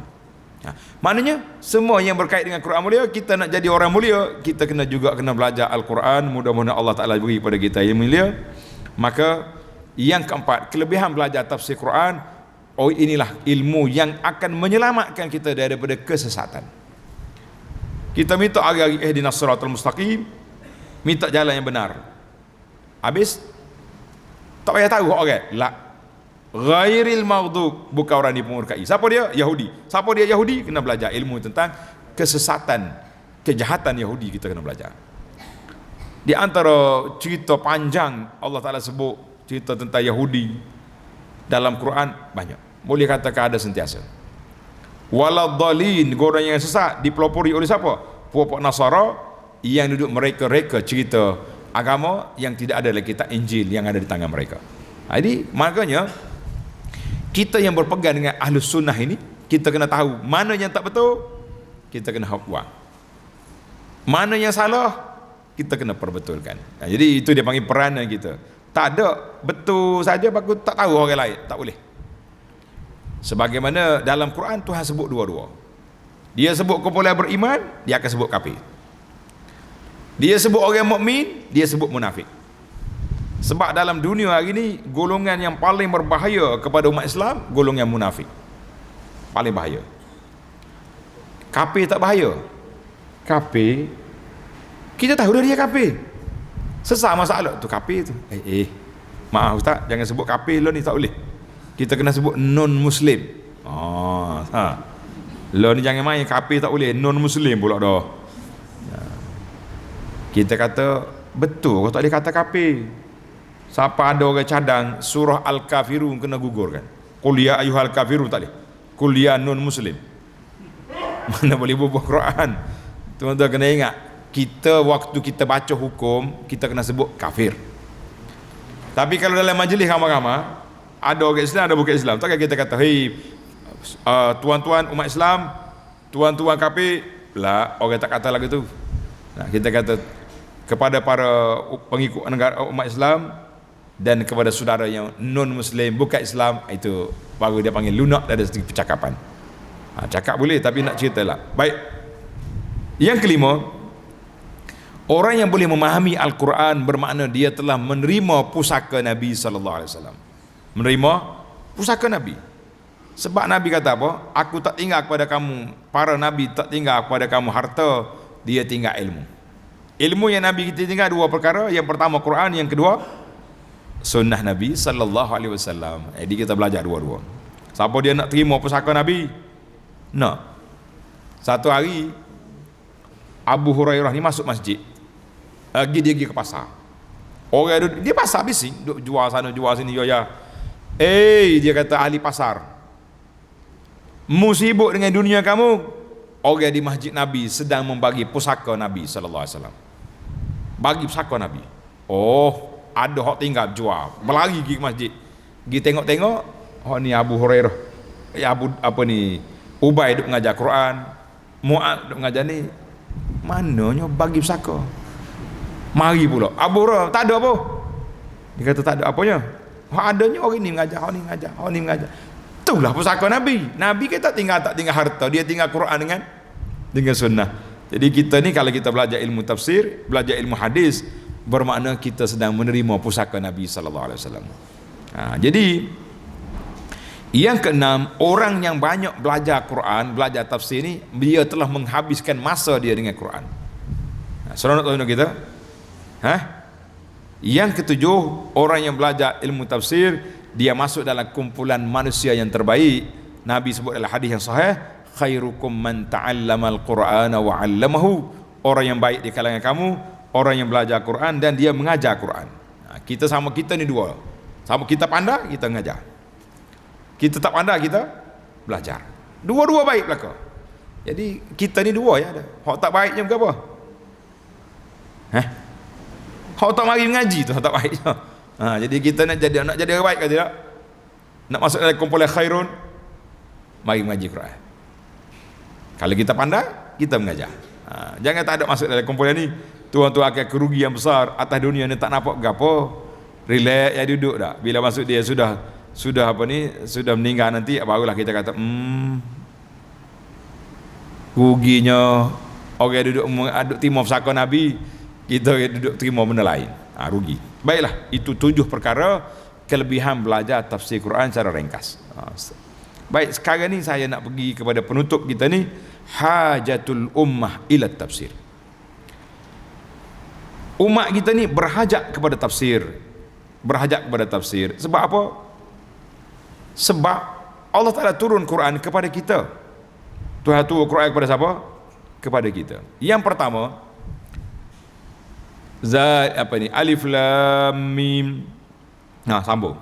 Maknanya semua yang berkait dengan Quran mulia, kita nak jadi orang mulia, kita juga kena belajar Al-Quran. Mudah-mudahan Allah Ta'ala beri pada kita yang mulia. Maka yang keempat, kelebihan belajar tafsir Quran, inilah ilmu yang akan menyelamatkan kita daripada kesesatan. Kita minta hari-hari ihdinas siratal mustaqim, minta jalan yang benar. Habis tak payah tahu orang. La ghairil maghdub, bukan orang dipemurkai. Siapa dia? Yahudi. Siapa dia Yahudi? Kena belajar ilmu tentang kesesatan, kejahatan Yahudi, kita kena belajar. Di antara cerita panjang Allah Ta'ala sebut cerita tentang Yahudi dalam Quran banyak. Boleh katakan ada sentiasa. Waladhalin, golongan yang sesat dipelopori oleh siapa? Puak-puak Nasara yang duduk mereka cerita agama yang tidak ada dalam kitab Injil yang ada di tangan mereka. Jadi makanya kita yang berpegang dengan Ahlus Sunnah ini, kita kena tahu mana yang tak betul, kita kena buang. Mana yang salah, kita kena perbetulkan. Jadi itu dia panggil peranan kita. Tak ada betul saja bagus tak tahu orang lain, tak boleh. Sebagaimana dalam Quran Tuhan sebut dua-dua. Dia sebut kumpulan beriman, dia akan sebut kafir. Dia sebut orang mukmin, dia sebut munafik. Sebab dalam dunia hari ini, golongan yang paling berbahaya kepada umat Islam, golongan munafik. Paling bahaya. Kafir tak bahaya. Kafir, kita tahu dah dia kafir. Sesat masalah tu kafir tu. Maaf Ustaz, jangan sebut kafir lo ni, tak boleh. Kita kena sebut non-muslim. Lo ni jangan main kafir tak boleh, non-muslim pula dah. Kita kata betul, kau tak boleh kata kafir. Siapa ada orang cadang surah Al-Kafirun kena gugurkan. Qul ya ayyuhal kafirun tak boleh. Qul ya non-muslim. Mana boleh bubuh Quran. Tuan-tuan kena ingat, kita waktu kita baca hukum, kita kena sebut kafir. Tapi kalau dalam majlis ramai-ramai, ada orang Islam, ada bukan Islam, takkan kita kata, hei tuan-tuan umat Islam, tuan-tuan kafir. Lah, orang tak kata lagu tu. Nah, kita kata kepada para pengikut negara umat Islam dan kepada saudara yang non-muslim, bukan Islam, itu baru dia panggil lunak dari segi percakapan. Cakap boleh tapi nak cerita lah. Baik. Yang kelima, orang yang boleh memahami Al-Quran bermakna dia telah menerima pusaka Nabi SAW. Menerima pusaka Nabi. Sebab Nabi kata apa? Aku tak tinggal kepada kamu, para Nabi tak tinggal kepada kamu harta, dia tinggal ilmu. Ilmu yang Nabi kita tinggal dua perkara. Yang pertama Quran, yang kedua sunnah Nabi SAW. Jadi kita belajar dua-dua. Siapa dia nak terima pusaka Nabi? Nak. Satu hari Abu Hurairah ni masuk masjid, dia pergi ke pasar. Orang duduk, dia pasar bising, duduk jual sana jual sini, ya. Dia kata ahli pasar, mu sibuk dengan dunia kamu. Orang di masjid Nabi sedang membagi pusaka Nabi SAW. Bagi pusaka Nabi. Ada hak tinggal jual, berlari pergi ke masjid, pergi tengok-tengok. Ni Abu Hurairah, Ubay duk mengajar Quran, Mu'ad duk mengajar ni, mananya bagi pusaka. Mari pula Abu Hurairah, tak ada apa. Dia kata tak ada apanya. Adanya orang ni mengajar, orang ni mengajar. Itulah pusaka Nabi. Nabi kita tak tinggal harta, dia tinggal Quran dengan sunnah. Jadi kita ni kalau kita belajar ilmu tafsir, belajar ilmu hadis, bermakna kita sedang menerima pusaka Nabi SAW. Jadi yang keenam, orang yang banyak belajar Quran, belajar tafsir ni, dia telah menghabiskan masa dia dengan Quran. Seronok tahu kita? Yang ketujuh, orang yang belajar ilmu tafsir, dia masuk dalam kumpulan manusia yang terbaik. Nabi sebut dalam hadis yang sahih, khairukum man ta'allamal Qur'ana wa 'allamahu. Orang yang baik di kalangan kamu, orang yang belajar Quran dan dia mengajar Quran. Kita sama, kita ni dua. Sama, kita pandai, kita mengajar. Kita tak pandai, kita belajar. Dua-dua baik belaka. Jadi kita ni dua ya ada. Hak tak baiknya berapa? Hak tak mari mengaji tu hak tak baik. Jadi kita nak jadi orang baik ke tidak? Nak masuk dalam kumpulan khairun, mari mengaji Quran. Kalau kita pandai, kita mengajar. Jangan tak ada masuk dalam kumpulan ni. tuan-tuan akan kerugian besar atas dunia ni, tak nampak gapo. Relax ya, duduk dah. Bila masuk dia sudah apa ni, sudah meninggal nanti, barulah kita kata ruginya orang duduk terima pesaka Nabi, kita duduk terima benda lain. Rugi. Baiklah, itu 7 perkara kelebihan belajar tafsir Quran secara ringkas. Baik, sekarang ni saya nak pergi kepada penutup kita ni, hajatul ummah ila tafsir. Umat kita ni berhajat kepada tafsir. Berhajat kepada tafsir. Sebab apa? Sebab Allah Ta'ala turun Quran kepada kita. Tuhan turun Quran kepada siapa? Kepada kita. Yang pertama, Alif Lam Mim. Sambung.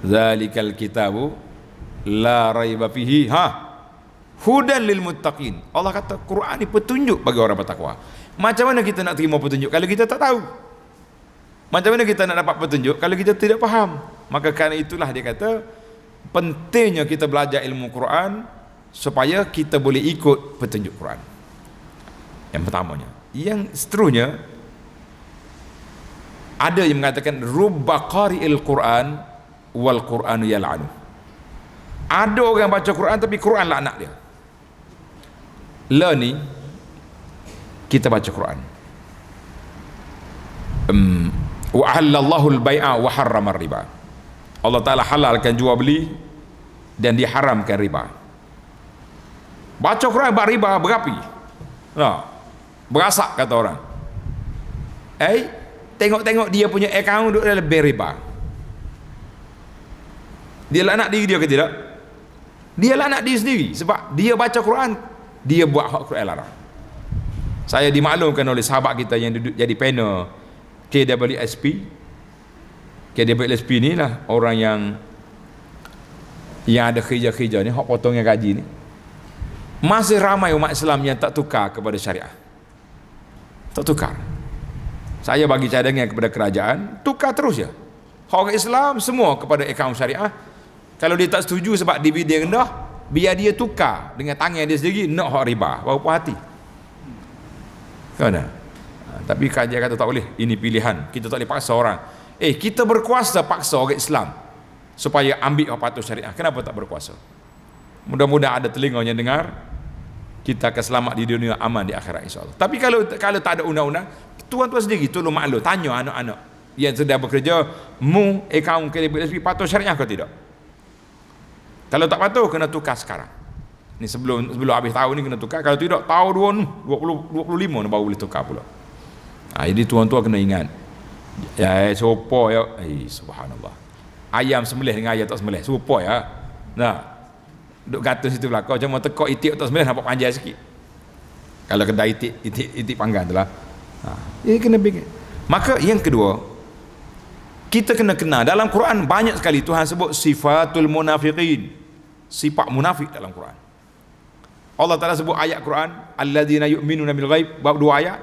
Zalikal kitabu la raiba fihi hudan lil muttaqin. Allah kata Quran ni petunjuk bagi orang bertakwa. Macam mana kita nak terima petunjuk kalau kita tak tahu? Macam mana kita nak dapat petunjuk kalau kita tidak faham? Maka kerana itulah dia kata pentingnya kita belajar ilmu Quran supaya kita boleh ikut petunjuk Quran. Yang pertamanya. Yang seterusnya, ada yang mengatakan rubba qari'il Quran wal Quranu yal'anu. Ada orang baca Quran tapi Quran laknat dia. Ni kita baca Quran. Wa halallahu al-bai'a wa harrama riba. Allah Ta'ala halalkan jual beli dan diharamkan riba. Baca Quran buat riba berapi. Berasak kata orang. Tengok-tengok dia punya akaun duduk dalam bank riba. Dia laknat diri dia ke tidak? Dia laknat diri sendiri sebab dia baca Quran, dia buat hak Quran larang. Saya dimaklumkan oleh sahabat kita yang duduk jadi panel KWSP. KWSP ni lah orang yang ada kerja-kerja ni, hak potongnya gaji ni. Masih ramai umat Islam yang tak tukar kepada syariah. Tak tukar. Saya bagi cadangan kepada kerajaan, tukar terus je. Orang Islam semua kepada akaun syariah. Kalau dia tak setuju sebab dividen rendah, biar dia tukar dengan tangan dia sendiri, nak hak riba, baru puas hati. Kan? Tapi kajian kata tak boleh, ini pilihan, kita tak boleh paksa orang. Kita berkuasa paksa orang Islam supaya ambil hak patuh syariah. Kenapa tak berkuasa? Mudah-mudahan ada telinga yang dengar, kita akan selamat di dunia, aman di akhirat insyaAllah. Tapi kalau tak ada undang-undang, tuan-tuan sendiri tolong maklum, tanya anak-anak yang sedang bekerja, akaun KWSP patuh syariah ke tidak? Kalau tak patuh, kena tukar sekarang. Ni sebelum habis tahun ni kena tukar. Kalau tidak, tahun 2025 baru boleh tukar pula. Jadi tuan-tuan kena ingat. Serupa ya. Subhanallah. Ayam sembelih dengan ayam tak sembelih. Serupa ya. Duk gatal situ belakang, cuma tekok itik tak sembelih nampak panjang sikit. Kalau kedai itik panggang tu lah. Ini kena fikir. Maka yang kedua, kita kena kenal dalam Quran banyak sekali Tuhan sebut sifatul munafiqin. Sifat munafik dalam Quran. Allah Ta'ala sebut ayat Quran alladzina yu'minuna bil ghaib, bab 2 ayat.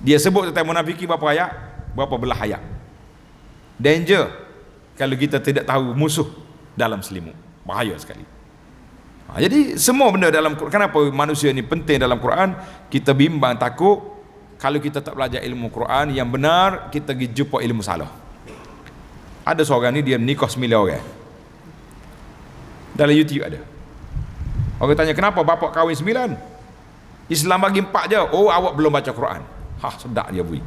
Dia sebut tentang munafiki berapa ayat? Berapa belah ayat. Danger kalau kita tidak tahu musuh dalam selimut. Bahaya sekali. Jadi semua benda dalam Quran, kenapa manusia ni penting dalam Quran? Kita bimbang takut kalau kita tak belajar ilmu Quran yang benar, kita pergi jumpa ilmu salah. Ada seorang ni dia menikah 9 orang. Dalam YouTube ada. Orang tanya, kenapa bapak kahwin 9? Islam bagi 4 je. Oh, awak belum baca Quran. Sedap dia bui.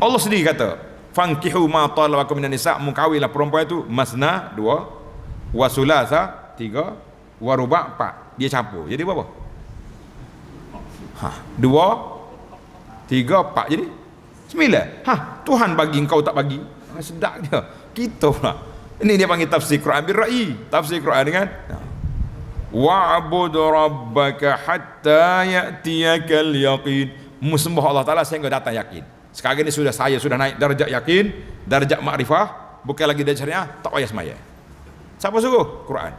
Allah sendiri kata, fankihu ma talabakum minan nisa', mengkahwinlah perempuan itu masna 2, wa sulasa 3, wa ruba' 4. Dia campur. Jadi berapa? 2, 3, 4 jadi 9. Tuhan bagi, engkau tak bagi. Sedap dia. Kita pula. Ini dia panggil tafsir Quran bil ra'i. Tafsir Quran dengan wa'bud rabbaka hatta ya'tiyakal yaqin. Sembah Allah Ta'ala sehingga datang yakin. Sekarang ni saya sudah naik darjat yakin, darjat makrifah, bukan lagi darjat syariah, tak payah sembahyang. Siapa suruh? Quran.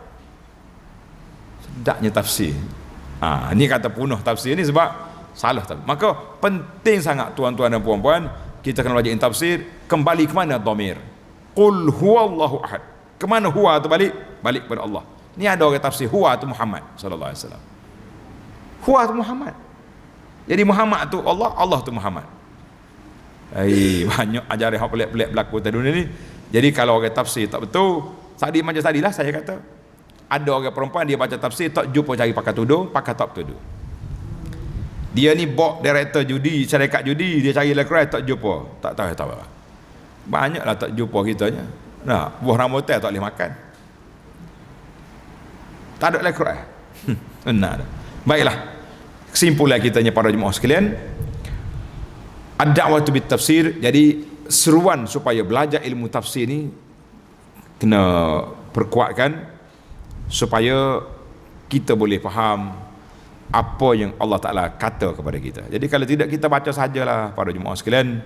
Sedapnya tafsir. Ni kata punah tafsir ni sebab salah tafsir. Maka penting sangat tuan-tuan dan puan-puan, kita kena belajar tafsir. Kembali ke mana dhamir? Qul huwallahu ahad. Ke mana huwa tu balik? Balik kepada Allah. Ni ada orang tafsir huwa tu Muhammad sallallahu alaihi wasallam. Huwa tu Muhammad. Jadi Muhammad tu Allah, Allah tu Muhammad. Banyak ajaran hak pelik-pelik berlaku di dunia ni. Jadi kalau orang tafsir tak betul, tadi macam tadilah saya kata, ada orang perempuan dia baca tafsir tak jumpa cari pakai tuduh, pakai tak tuduh. Dia ni bok director judi, syarikat judi, dia cari lekrai tak jumpa, tak tahu apa. Banyaklah tak jumpa kitanya. Nah, buah rambutan tak boleh makan. Tak ada lekrai. Benar. Baiklah. Kesimpulan kitanya para jemaah sekalian, ad-da'watu bit tafsir, jadi seruan supaya belajar ilmu tafsir ni kena perkuatkan supaya kita boleh faham apa yang Allah Ta'ala kata kepada kita. Jadi kalau tidak, kita baca sajalah para jemaah sekalian.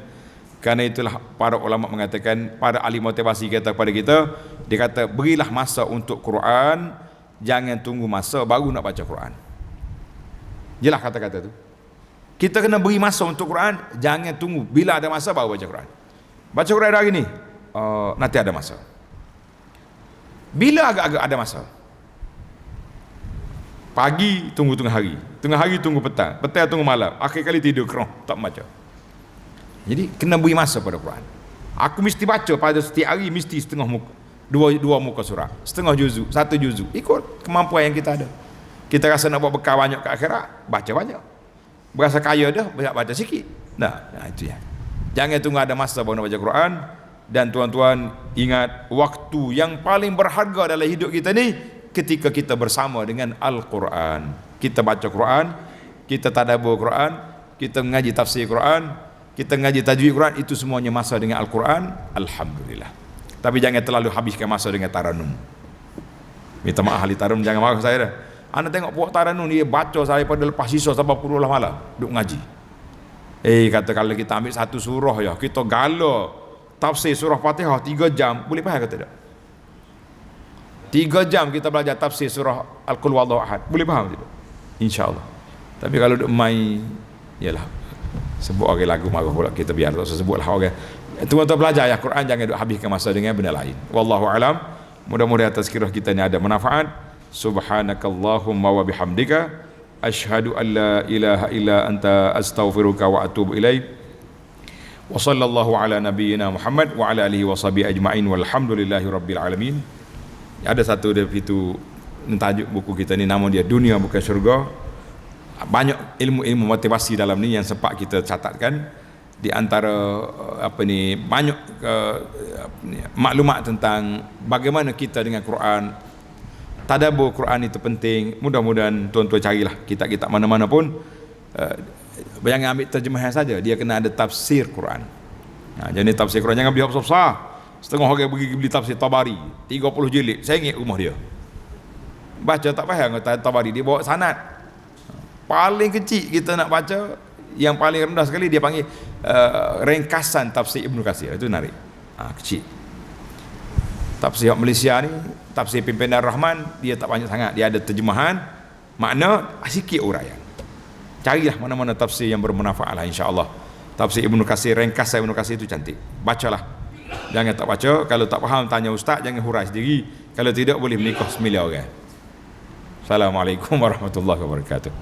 Kerana itulah para ulama mengatakan, para ahli motivasi kata kepada kita, dia kata berilah masa untuk Quran, jangan tunggu masa baru nak baca Quran. Jelas kata-kata tu. Kita kena beri masa untuk Quran, jangan tunggu bila ada masa baru baca Quran. Baca Quran hari ni, nanti ada masa. Bila agak-agak ada masa? Pagi tunggu tengah hari tunggu petang tunggu malam, akhir kali tidur kerong tak baca. Jadi kena beri masa pada Quran. Aku mesti baca pada setiap hari, mesti setengah muka, dua muka surah, setengah juzuk, satu juzuk, ikut kemampuan yang kita ada. Kita rasa nak buat bekal banyak ke akhirat, baca banyak. Berasa kaya dah, baca sikit. Nah itu ya. Jangan tunggu ada masa baru nak baca Quran. Dan tuan-tuan ingat, waktu yang paling berharga dalam hidup kita ni ketika kita bersama dengan Al-Quran. Kita baca Quran, kita tadabbur Quran, kita mengaji tafsir Quran, kita mengaji tajwid Quran, itu semuanya masa dengan Al-Quran. Alhamdulillah. Tapi jangan terlalu habiskan masa dengan taranum. Minta maaf ahli taranum, jangan marah saya dah. Anda tengok puak taranum dia baca sampai pada lepas sisa sampai puluh lah malam duk ngaji. Kata kalau kita ambil satu surah ya, kita gala tafsir surah Fatihah 3 jam, boleh faham kata tak? 3 jam kita belajar tafsir surah Al-Qul Huwallahu Ahad, boleh faham tidak? InsyaAllah. Tapi kalau duk main, yalah, sebut orang lagu marah pula kita, biar tak usah sebutlah orang. Tuan-tuan belajar ya Quran, jangan duk habiskan masa dengan benda lain. Wallahu alam. Mudah-mudahan tazkirah kita ni ada manfaat. Subhanakallahumma wa bihamdika asyhadu an la ilaha illa anta astaghfiruka wa atubu ilaik. Wa sallallahu ala nabiyyina Muhammad wa ala alihi wa sahbihi ajma'in walhamdulillahi rabbil alamin. Ada satu dari itu tajuk buku kita ni, nama dia Dunia Bukan Syurga. Banyak ilmu-ilmu motivasi dalam ni yang sempat kita catatkan. Di antara banyak maklumat tentang bagaimana kita dengan Quran. Tadabbur Quran itu penting. Mudah-mudahan tuan-tuan carilah kitab-kitab mana-mana pun, jangan ambil terjemahan saja, dia kena ada tafsir Quran. Jadi tafsir Quran jangan beli besar-besar. Setengah orang pergi beli tafsir Tabari 30 jilid, saya ingat rumah dia baca tak faham kata Tabari, dia bawa sanad. Paling kecil kita nak baca, yang paling rendah sekali dia panggil ringkasan tafsir Ibnu Katsir, itu narik kecil. Tafsir Malaysia ni, tafsir Pimpinan Rahman, dia tak banyak sangat, dia ada terjemahan makna, sikit uraian. Carilah mana-mana tafsir yang bermanfaat lah, insya-Allah. Tafsir Ibnu Katsir, ringkasan Ibnu Katsir itu cantik, bacalah. Jangan tak baca, kalau tak faham tanya ustaz, jangan hurai sendiri, kalau tidak boleh menikah 9 orang. Assalamualaikum warahmatullahi wabarakatuh.